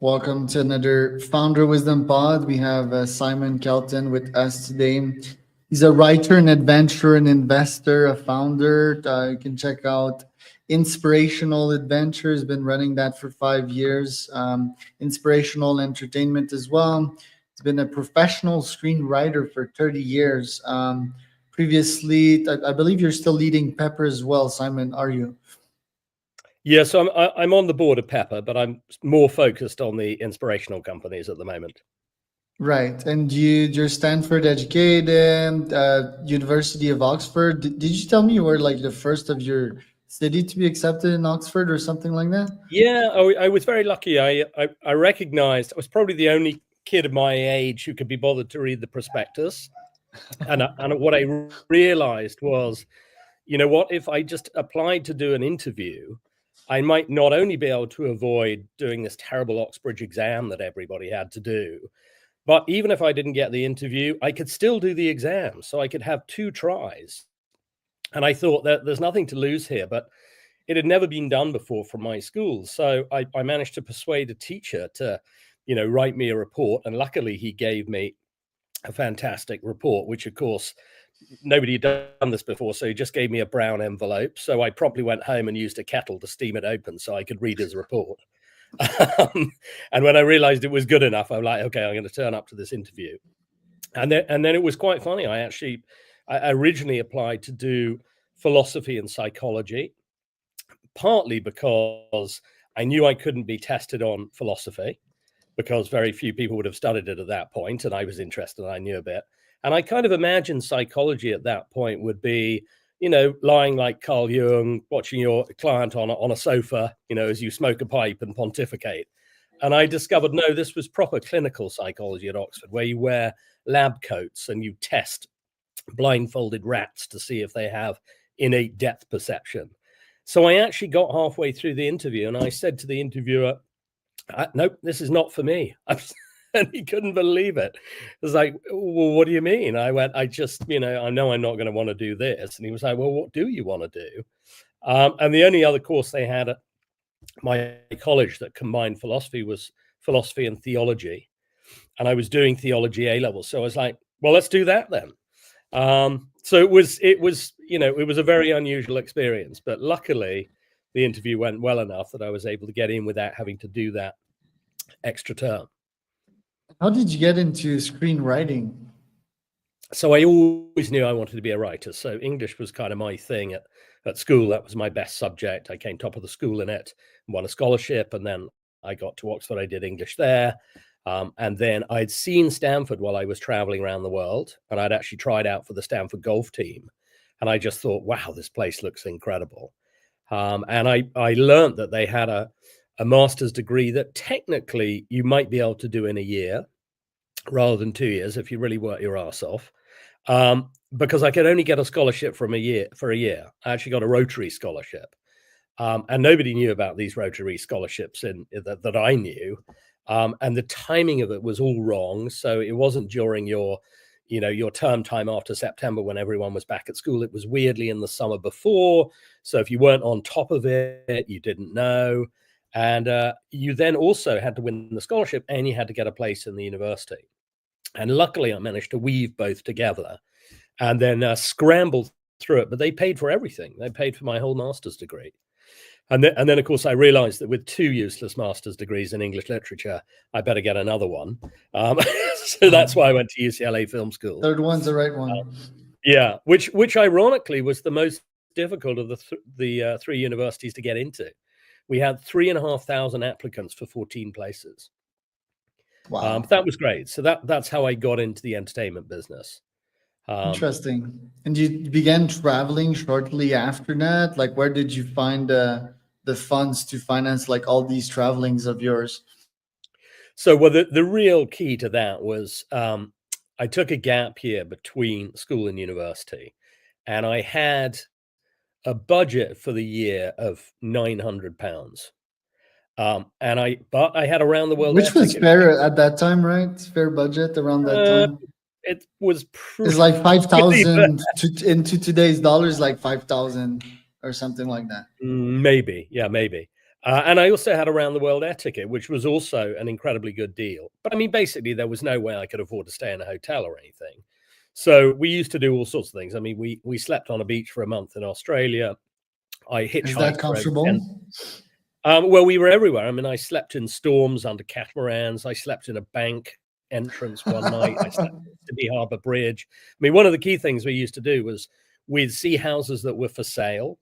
Welcome to another Founder Wisdom Pod. We have Simon Kelton with us today. He's a writer, an adventurer, an investor, a founder. You can check out Inspirational Adventures. Been running that for 5 years. Inspirational Entertainment as well. He's been a professional screenwriter for 30 years. Previously, I believe you're still leading Pepper as well, Simon. Are you? Yeah, so I'm on the board of Pepper, but I'm more focused on the inspirational companies at the moment. Right. And you're Stanford educated, University of Oxford. Did you tell me you were like the first of your city to be accepted in Oxford or something like that? Yeah, I was very lucky. I recognized I was probably the only kid of my age who could be bothered to read the prospectus. And what I realized was, you know what, if I just applied to do an interview, I might not only be able to avoid doing this terrible Oxbridge exam that everybody had to do, but even if I didn't get the interview, I could still do the exam. So I could have 2 tries. And I thought that there's nothing to lose here, but it had never been done before from my school. So I managed to persuade a teacher to, write me a report. And luckily he gave me a fantastic report, which of course nobody had done this before. So he just gave me a brown envelope. So I promptly went home and used a kettle to steam it open so I could read his report. And when I realized it was good enough, I'm like, okay, I'm going to turn up to this interview. And then it was quite funny. I originally applied to do philosophy and psychology, partly because I knew I couldn't be tested on philosophy because very few people would have studied it at that point, and I was interested and I knew a bit. And I kind of imagined psychology at that point would be, lying like Carl Jung, watching your client on a sofa, as you smoke a pipe and pontificate. And I discovered, no, this was proper clinical psychology at Oxford, where you wear lab coats and you test blindfolded rats to see if they have innate depth perception. So I actually got halfway through the interview and I said to the interviewer, nope, this is not for me. And he couldn't believe it. It was like, well, what do you mean? I went, I know I'm not going to want to do this. And he was like, well, what do you want to do? And the only other course they had at my college that combined philosophy was philosophy and theology. And I was doing theology A level. So I was like, well, let's do that then. So it was a very unusual experience, but luckily the interview went well enough that I was able to get in without having to do that extra term. How did you get into screenwriting? So I always knew I wanted to be a writer. So English was kind of my thing at school. That was my best subject. I came top of the school in it, won a scholarship, and then I got to Oxford. I did English there. And then I'd seen Stanford while I was traveling around the world, and I'd actually tried out for the Stanford golf team. And I just thought, wow, this place looks incredible. And I learned that they had a master's degree that technically you might be able to do in a year rather than 2 years if you really work your ass off. Because I could only get a scholarship for a year. I actually got a Rotary scholarship. And nobody knew about these Rotary scholarships that I knew. And the timing of it was all wrong. So it wasn't during your term time after September when everyone was back at school. It was weirdly in the summer before. So if you weren't on top of it, you didn't know. And you then also had to win the scholarship and you had to get a place in the university. And luckily I managed to weave both together and then scrambled through it. But they paid for everything. They paid for my whole master's degree. And then, of course, I realized that with 2 useless master's degrees in English literature, I better get another one. So that's why I went to UCLA Film School. Third one's the right one. Yeah, which ironically was the most difficult of the 3 universities to get into. We had 3,500 applicants for 14 places. Wow. That was great. So that's how I got into the entertainment business. Interesting. And you began traveling shortly after that? Like, where did you find the funds to finance like all these travelings of yours? So, well, the real key to that was I took a gap year between school and university, and I had a budget for the year of £900. But I had around the world. Which was fair at that time, right? Fair budget around that time. It was it's like 5,000 into today's dollars, like 5,000 or something like that. Maybe, yeah, maybe. And I also had a round the world air ticket, which was also an incredibly good deal. But I mean, basically, there was no way I could afford to stay in a hotel or anything. So we used to do all sorts of things. I mean, we slept on a beach for a month in Australia. I hitchhiked. Is that comfortable? Well, we were everywhere. I mean, I slept in storms under catamarans. I slept in a bank entrance one night. I slept at Sydney Harbour Bridge. I mean, one of the key things we used to do was we'd see houses that were for sale.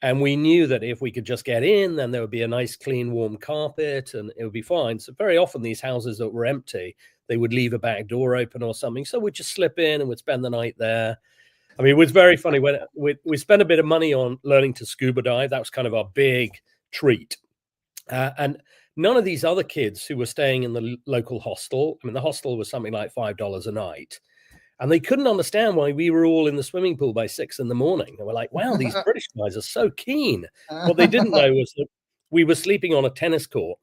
And we knew that if we could just get in, then there would be a nice, clean, warm carpet and it would be fine. So very often these houses that were empty, they would leave a back door open or something. So we'd just slip in and we'd spend the night there. I mean, it was very funny when we spent a bit of money on learning to scuba dive. That was kind of our big treat. And none of these other kids who were staying in the local hostel, I mean, the hostel was something like $5 a night. And they couldn't understand why we were all in the swimming pool by 6 a.m. And we're like, wow, these British guys are so keen. What they didn't know was that we were sleeping on a tennis court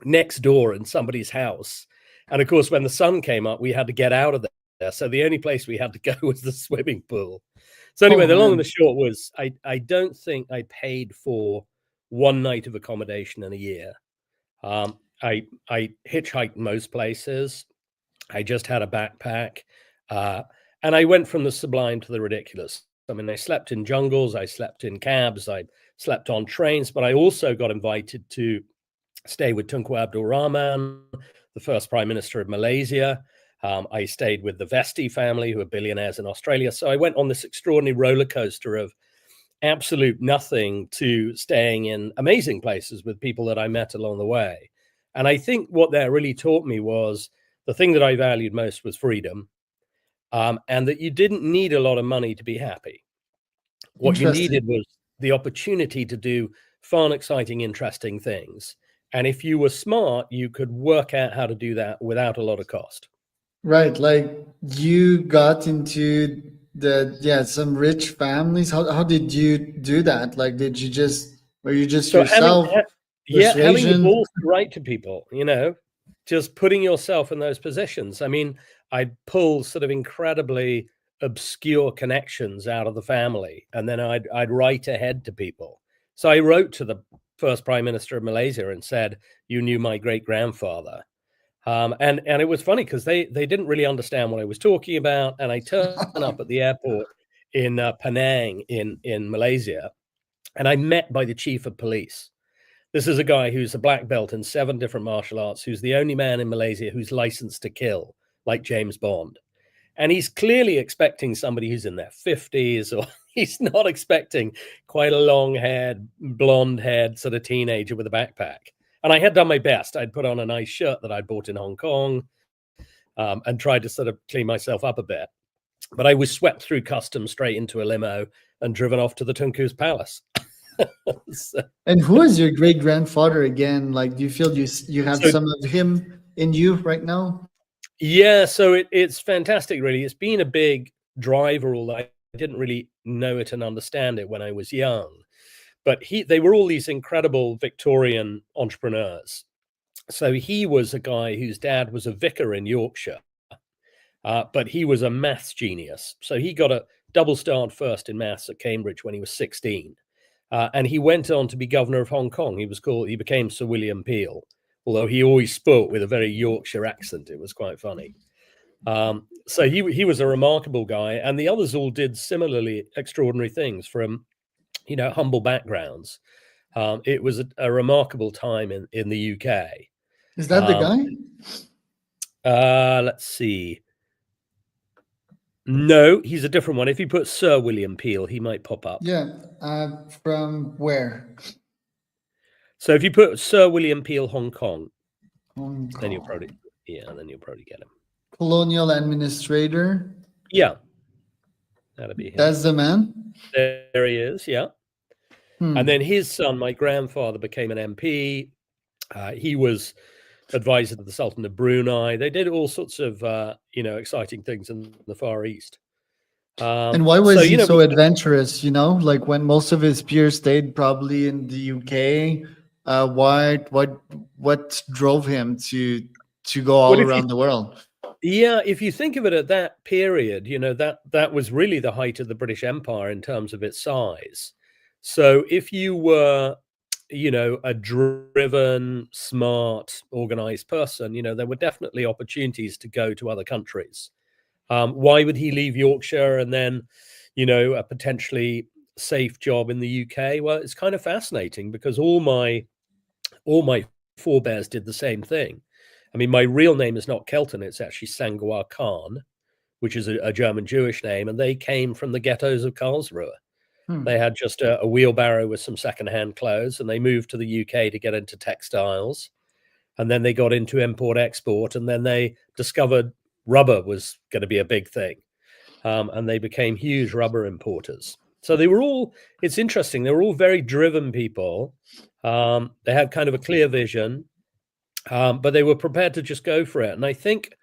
next door in somebody's house. And of course, when the sun came up, we had to get out of there. So the only place we had to go was the swimming pool. So anyway, the long and the short was I don't think I paid for one night of accommodation in a year. I hitchhiked most places. I just had a backpack. And I went from the sublime to the ridiculous. I mean, I slept in jungles, I slept in cabs, I slept on trains, but I also got invited to stay with Tunku Abdul Rahman, the first prime minister of Malaysia. I stayed with the Vesti family, who are billionaires in Australia. So I went on this extraordinary roller coaster of absolute nothing to staying in amazing places with people that I met along the way. And I think what that really taught me was the thing that I valued most was freedom. And that you didn't need a lot of money to be happy. What you needed was the opportunity to do fun, exciting, interesting things. And if you were smart, you could work out how to do that without a lot of cost. Right. Like you got into some rich families. How did you do that? Like, were you just yourself? Having the balls to write to people, just putting yourself in those positions. I mean, I'd pull sort of incredibly obscure connections out of the family, and then I'd write ahead to people. So I wrote to the first prime minister of Malaysia and said, "You knew my great grandfather," and it was funny because they didn't really understand what I was talking about. And I turned up at the airport in Penang in Malaysia, and I'm met by the chief of police. This is a guy who's a black belt in 7 different martial arts, who's the only man in Malaysia who's licensed to kill, like James Bond. And he's clearly expecting somebody who's in their 50s, or he's not expecting quite a long-haired, blonde-haired sort of teenager with a backpack. And I had done my best. I'd put on a nice shirt that I'd bought in Hong Kong and tried to sort of clean myself up a bit. But I was swept through customs straight into a limo and driven off to the Tunku's palace. And who is your great grandfather again? Like, do you feel you have some of him in you right now? Yeah, so it's fantastic, really. It's been a big driver, although I didn't really know it and understand it when I was young. But they were all these incredible Victorian entrepreneurs. So he was a guy whose dad was a vicar in Yorkshire, but he was a maths genius. So he got a double-starred first in maths at Cambridge when he was 16. And he went on to be governor of Hong Kong. He became Sir William Peel, although he always spoke with a very Yorkshire accent. It was quite funny. So he was a remarkable guy, and the others all did similarly extraordinary things from, humble backgrounds. It was a remarkable time in the UK. Is that the guy? Let's see. No, he's a different one. If you put Sir William Peel, he might pop up. Yeah. From where? So if you put Sir William Peel, Hong Kong, then you'll probably get him. Colonial administrator. Yeah. That'd be him. That's the man. There he is. Yeah. And then his son, my grandfather, became an MP. He was advisor to the Sultan of Brunei. They did all sorts of, exciting things in the Far East. And why was he so adventurous? Like when most of his peers stayed probably in the UK. What drove him to go all around the world? Yeah, if you think of it at that period, that was really the height of the British Empire in terms of its size. So if you were a driven, smart, organized person, there were definitely opportunities to go to other countries. Why would he leave Yorkshire and then, a potentially safe job in the UK? Well, it's kind of fascinating because all my forebears did the same thing. I mean, my real name is not Kelton; it's actually Sangwar Khan, which is a German Jewish name, and they came from the ghettos of Karlsruhe. They had just a wheelbarrow with some secondhand clothes, and they moved to the UK to get into textiles. And then they got into import export, and then they discovered rubber was going to be a big thing. And they became huge rubber importers. So they were all, it's interesting, they were all very driven people. They had kind of a clear vision, but they were prepared to just go for it. And I think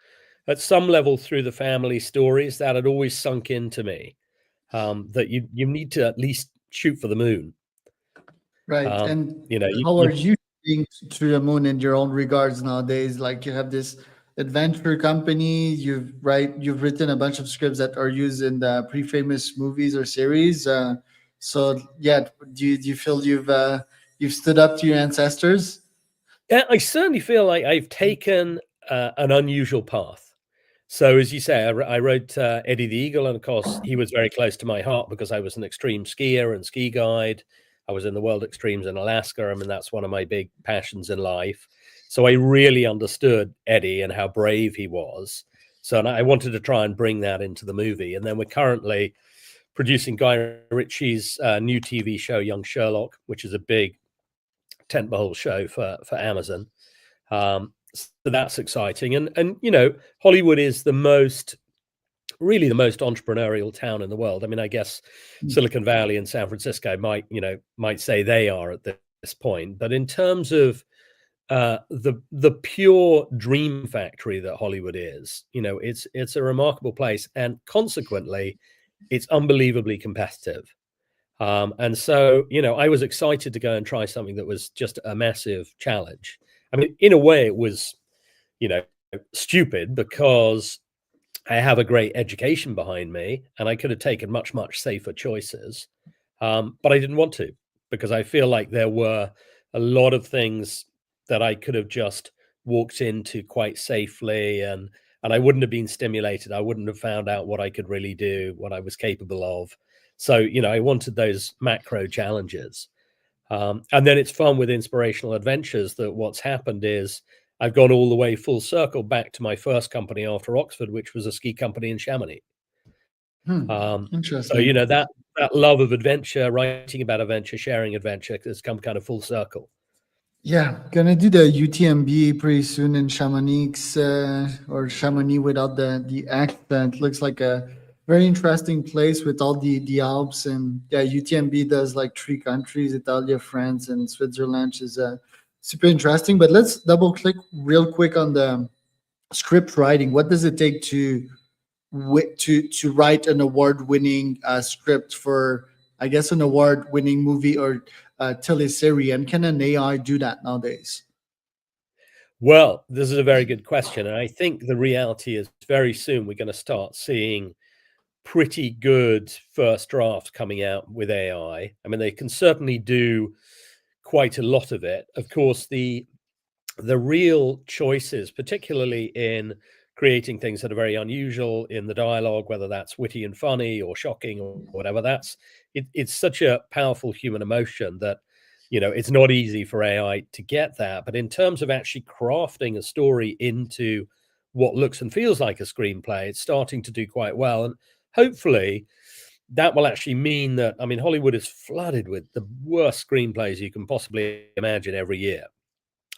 at some level through the family stories, that had always sunk into me. That you need to at least shoot for the moon. Right. And You how are you being to the moon in your own regards nowadays? Like you have this adventure company, you've written a bunch of scripts that are used in the pre-famous movies or series. So yeah, do you feel you've stood up to your ancestors? Yeah, I certainly feel like I've taken an unusual path. So, as you say, I wrote Eddie the Eagle, and of course, he was very close to my heart because I was an extreme skier and ski guide. I was in the world extremes in Alaska. I mean, that's one of my big passions in life. So I really understood Eddie and how brave he was. So and I wanted to try and bring that into the movie. And then we're currently producing Guy Ritchie's new TV show, Young Sherlock, which is a big tentpole show for Amazon. So that's exciting. And Hollywood is really the most entrepreneurial town in the world. I mean, I guess Silicon Valley and San Francisco might say they are at this point. But in terms of the pure dream factory that Hollywood is, it's a remarkable place, and consequently, it's unbelievably competitive. And so, I was excited to go and try something that was just a massive challenge. I mean, in a way, it was, stupid because I have a great education behind me and I could have taken much, much safer choices. But I didn't want to because I feel like there were a lot of things that I could have just walked into quite safely and I wouldn't have been stimulated. I wouldn't have found out what I could really do, what I was capable of. So, I wanted those macro challenges. And then it's fun with inspirational adventures that what's happened is I've gone all the way full circle back to my first company after Oxford, which was a ski company in Chamonix. So, Interesting. that love of adventure, writing about adventure, sharing adventure has come kind of full circle. Yeah, gonna do the UTMB pretty soon in Chamonix, or Chamonix without the accent. Looks like a very interesting place with all the Alps, and yeah, UTMB does like three countries: Italy, France, and Switzerland, which is super interesting. But let's double click real quick on the script writing. What does it take to write an award-winning script for, I guess, an award-winning movie or teleserie, and can an AI do that nowadays? Well, this is a very good question. And I think the reality is very soon we're going to start seeing pretty good first drafts coming out with AI. I mean, they can certainly do quite a lot of it. Of course, the real choices, particularly in creating things that are very unusual in the dialogue, whether that's witty and funny or shocking or whatever, it's such a powerful human emotion that it's not easy for AI to get that. But in terms of actually crafting a story into what looks and feels like a screenplay, it's starting to do quite well. And hopefully that will actually mean that, I mean, Hollywood is flooded with the worst screenplays you can possibly imagine every year.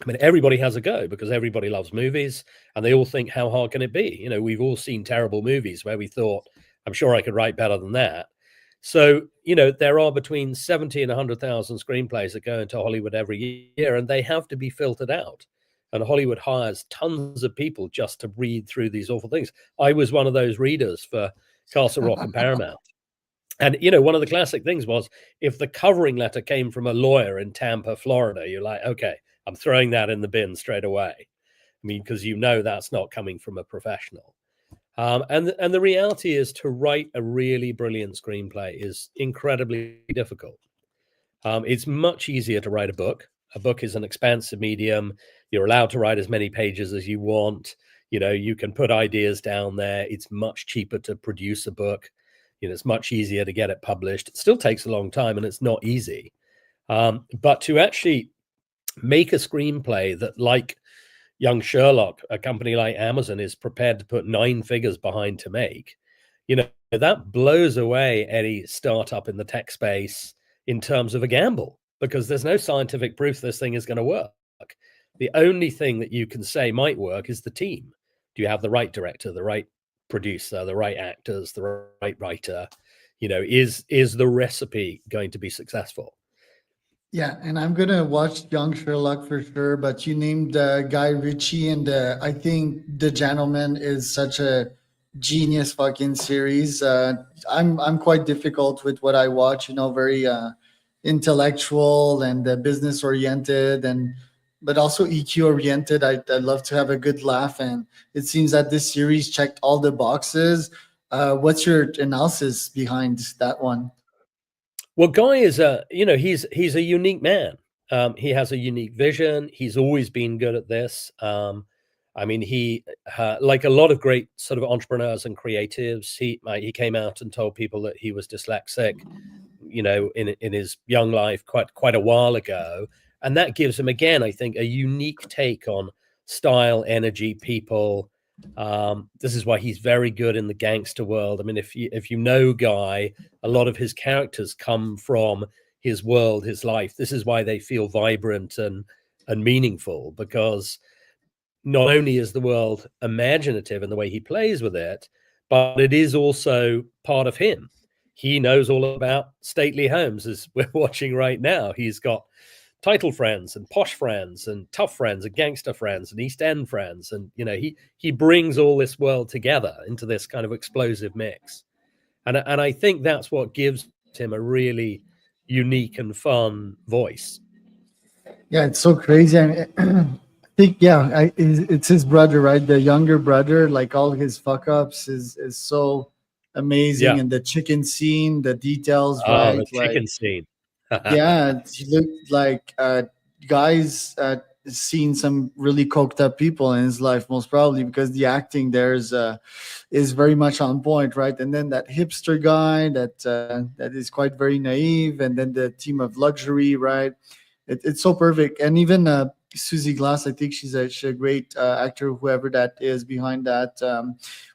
I mean, everybody has a go because everybody loves movies and they all think, how hard can it be? We've all seen terrible movies where we thought, I'm sure I could write better than that. So, there are between 70 and 100,000 screenplays that go into Hollywood every year, and they have to be filtered out. And Hollywood hires tons of people just to read through these awful things. I was one of those readers for Castle Rock and Paramount. And, one of the classic things was if the covering letter came from a lawyer in Tampa, Florida, you're like, okay, I'm throwing that in the bin straight away. I mean, because that's not coming from a professional. And the reality is to write a really brilliant screenplay is incredibly difficult. It's much easier to write a book. A book is an expansive medium. You're allowed to write as many pages as you want. You can put ideas down there. It's much cheaper to produce a book. It's much easier to get it published. It still takes a long time and it's not easy. But to actually make a screenplay that, like young Sherlock, a company like Amazon is prepared to put 9 figures behind to make, that blows away any startup in the tech space in terms of a gamble, because there's no scientific proof this thing is going to work. The only thing that you can say might work is the team. Do you have the right director, the right producer, the right actors, the right writer? Is the recipe going to be successful? Yeah, and I'm gonna watch Young Sherlock for sure. But you named Guy Ritchie, and I think The Gentleman is such a genius fucking series. I'm quite difficult with what I watch. Very intellectual and business oriented, and but also EQ oriented. I love to have a good laugh, and it seems that this series checked all the boxes. What's your analysis behind that one? Well, Guy is he's a unique man. He has a unique vision. He's always been good at this. He like a lot of great sort of entrepreneurs and creatives. He came out and told people that he was dyslexic, in his young life quite a while ago, and that gives him, again, I think, a unique take on style, energy, people. This is why he's very good in the gangster world. I mean, if you know Guy, a lot of his characters come from his world, his life. This is why they feel vibrant and meaningful, because not only is the world imaginative in the way he plays with it, but it is also part of him. He knows all about stately homes, as we're watching right now. He's got title friends and posh friends and tough friends and gangster friends and East End friends. And, he brings all this world together into this kind of explosive mix. And I think that's what gives him a really unique and fun voice. Yeah, it's so crazy. I think, yeah, it's his brother, right? The younger brother. Like all his fuck ups is so amazing, Yeah. and the chicken scene, the details, Oh, the right? chicken Like, scene. yeah, he looked like guys seen some really coked up people in his life, most probably because the acting there is very much on point, right? And then that hipster guy that is quite very naive, and then the team of luxury, right? It's so perfect. And even Susie Glass, I think she's a great actor, whoever that is behind that.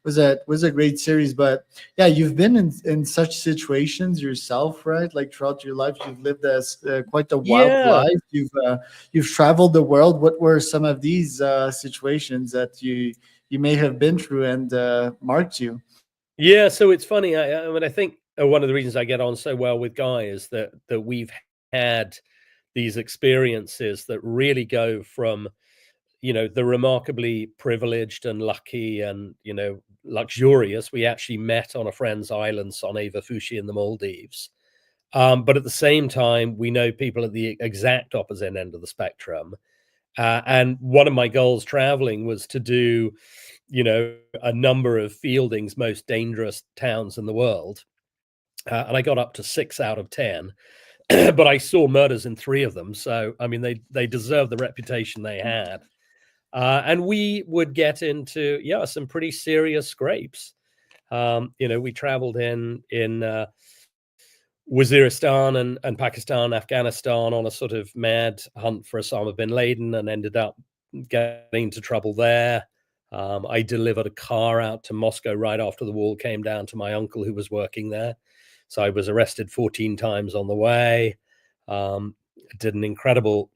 Was a great series. But yeah, you've been in such situations yourself, right? Like throughout your life, you've lived as quite a wild Yeah. life. You've traveled the world. What were some of these situations that you may have been through and marked you? Yeah, so it's funny. I think one of the reasons I get on so well with Guy is that we've had these experiences that really go from, the remarkably privileged and lucky and, luxurious. We actually met on a friend's island, Soneva Fushi in the Maldives. But at the same time, we know people at the exact opposite end of the spectrum. And one of my goals traveling was to do, a number of Fielding's most dangerous towns in the world. And I got up to 6 out of 10, but I saw murders in 3 of them. So, I mean, they deserve the reputation they had. And we would get into, some pretty serious scrapes. We traveled in Waziristan and Pakistan, Afghanistan on a sort of mad hunt for Osama bin Laden, and ended up getting into trouble there. I delivered a car out to Moscow right after the wall came down to my uncle who was working there. So I was arrested 14 times on the way. Did an incredible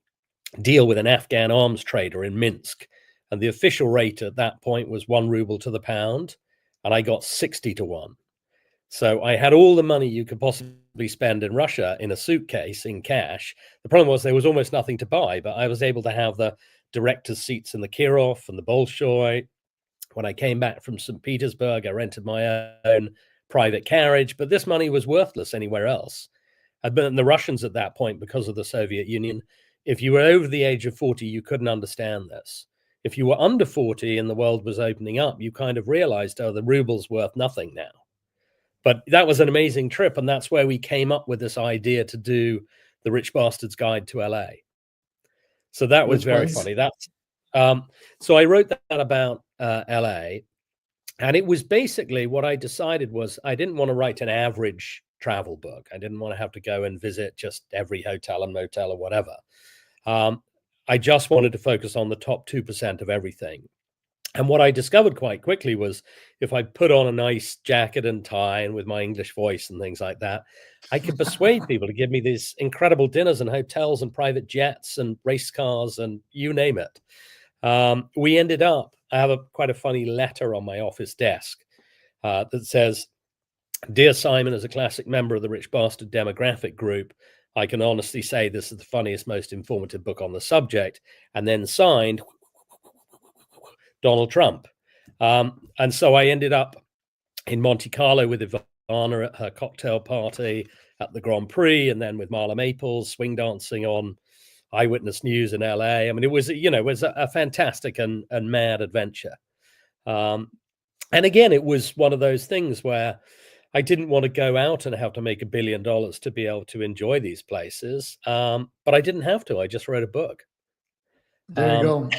deal with an Afghan arms trader in Minsk. And the official rate at that point was 1 ruble to the pound. And I got 60 to 1. So I had all the money you could possibly spend in Russia in a suitcase in cash. The problem was there was almost nothing to buy, but I was able to have the director's seats in the Kirov and the Bolshoi. When I came back from St. Petersburg, I rented my own private carriage, but this money was worthless anywhere else. And the Russians at that point, because of the Soviet Union, if you were over the age of 40, you couldn't understand this. If you were under 40 and the world was opening up, you kind of realized, oh, the ruble's worth nothing now. But that was an amazing trip, and that's where we came up with this idea to do The Rich Bastard's Guide to LA. So that was very funny. That's so I wrote that about LA, and it was basically what I decided was I didn't want to write an average travel book. I didn't want to have to go and visit just every hotel and motel or whatever. I just wanted to focus on the top 2% of everything. And what I discovered quite quickly was if I put on a nice jacket and tie and with my English voice and things like that, I could persuade people to give me these incredible dinners and hotels and private jets and race cars and you name it. We ended up, I have quite a funny letter on my office desk that says, "Dear Simon, as a classic member of the Rich Bastard demographic group, I can honestly say this is the funniest, most informative book on the subject," and then signed Donald Trump. And so I ended up in Monte Carlo with Ivana at her cocktail party, at the Grand Prix, and then with Marla Maples swing dancing on Eyewitness News in LA. I mean, it was, it was a fantastic and mad adventure. And again, it was one of those things where I didn't want to go out and have to make $1 billion to be able to enjoy these places. But I didn't have to. I just wrote a book. There you go.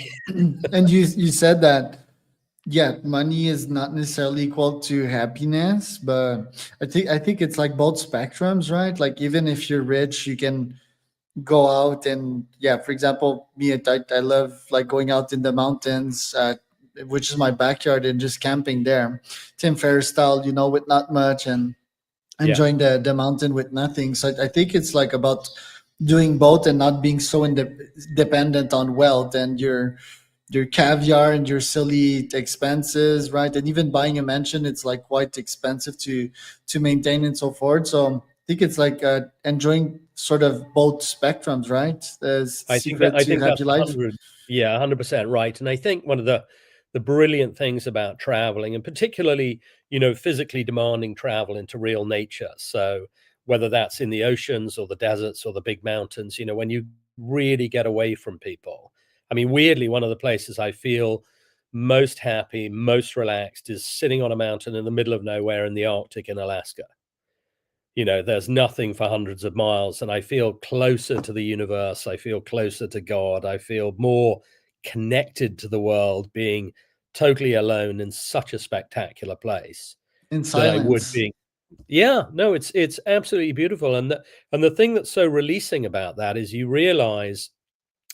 And you said that, yeah, money is not necessarily equal to happiness, but I think it's like both spectrums, right? Like even if you're rich, you can go out and, yeah, for example, me, I love like going out in the mountains, which is my backyard, and just camping there, Tim Ferriss style, with not much, and enjoying the mountain with nothing. So I think it's like about doing both and not being so dependent on wealth and your caviar and your silly expenses, right? And even buying a mansion, it's like quite expensive to maintain and so forth. So I think it's like enjoying sort of both spectrums, right? I think that's 100% right. And I think one of the brilliant things about traveling, and particularly, physically demanding travel into real nature. So whether that's in the oceans or the deserts or the big mountains, when you really get away from people. I mean, weirdly, one of the places I feel most happy, most relaxed is sitting on a mountain in the middle of nowhere in the Arctic in Alaska. There's nothing for hundreds of miles, and I feel closer to the universe. I feel closer to God. I feel more connected to the world being totally alone in such a spectacular place. In silence. I would be. Yeah, no, it's absolutely beautiful. And the thing that's so releasing about that is you realize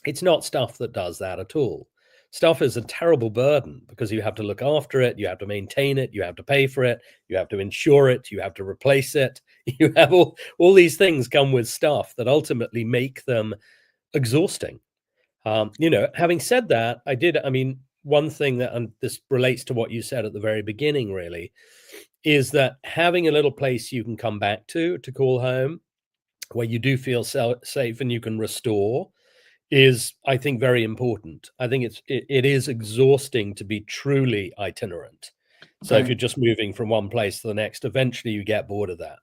it's not stuff that does that at all. Stuff is a terrible burden because you have to look after it, you have to maintain it, you have to pay for it, you have to insure it, you have to replace it. You have all these things come with stuff that ultimately make them exhausting. Having said that, one thing that, and this relates to what you said at the very beginning, really, is that having a little place you can come back to call home, where you do feel safe and you can restore, is, I think, very important. I think it is exhausting to be truly itinerant. So if you're just moving from one place to the next, eventually you get bored of that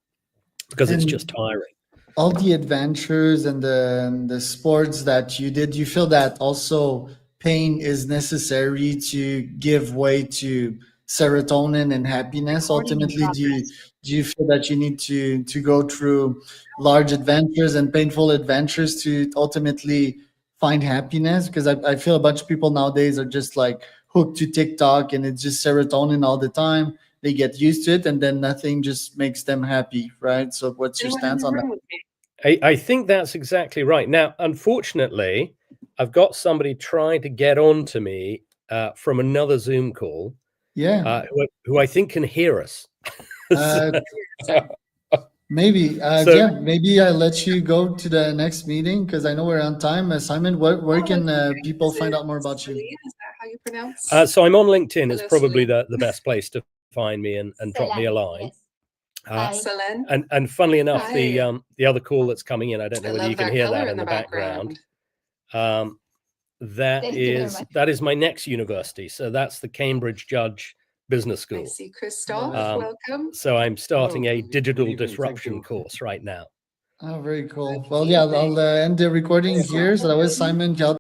because it's just tiring. All the adventures and the sports that you did, you feel that also pain is necessary to give way to serotonin and happiness? Ultimately, do you feel that you need to go through large adventures and painful adventures to ultimately find happiness? Because I feel a bunch of people nowadays are just like hooked to TikTok and it's just serotonin all the time. They get used to it and then nothing just makes them happy, right? So what's your stance on that? I think that's exactly right. Now, unfortunately, I've got somebody trying to get on to me from another Zoom call. Yeah. Who I think can hear us. Maybe. Maybe I'll let you go to the next meeting because I know we're on time. Simon, where can people find out more about you? Is that how you pronounce? So I'm on LinkedIn. It's probably the best place to find me and drop me a line. And funnily enough, the other call that's coming in, I don't know whether you can hear that in the background. That is my next university. So that's the Cambridge Judge Business School. I see Christophe, welcome. So I'm starting a digital disruption course right now. Oh, very cool. Well, yeah, I'll end the recording here. So that was Simon Kelton.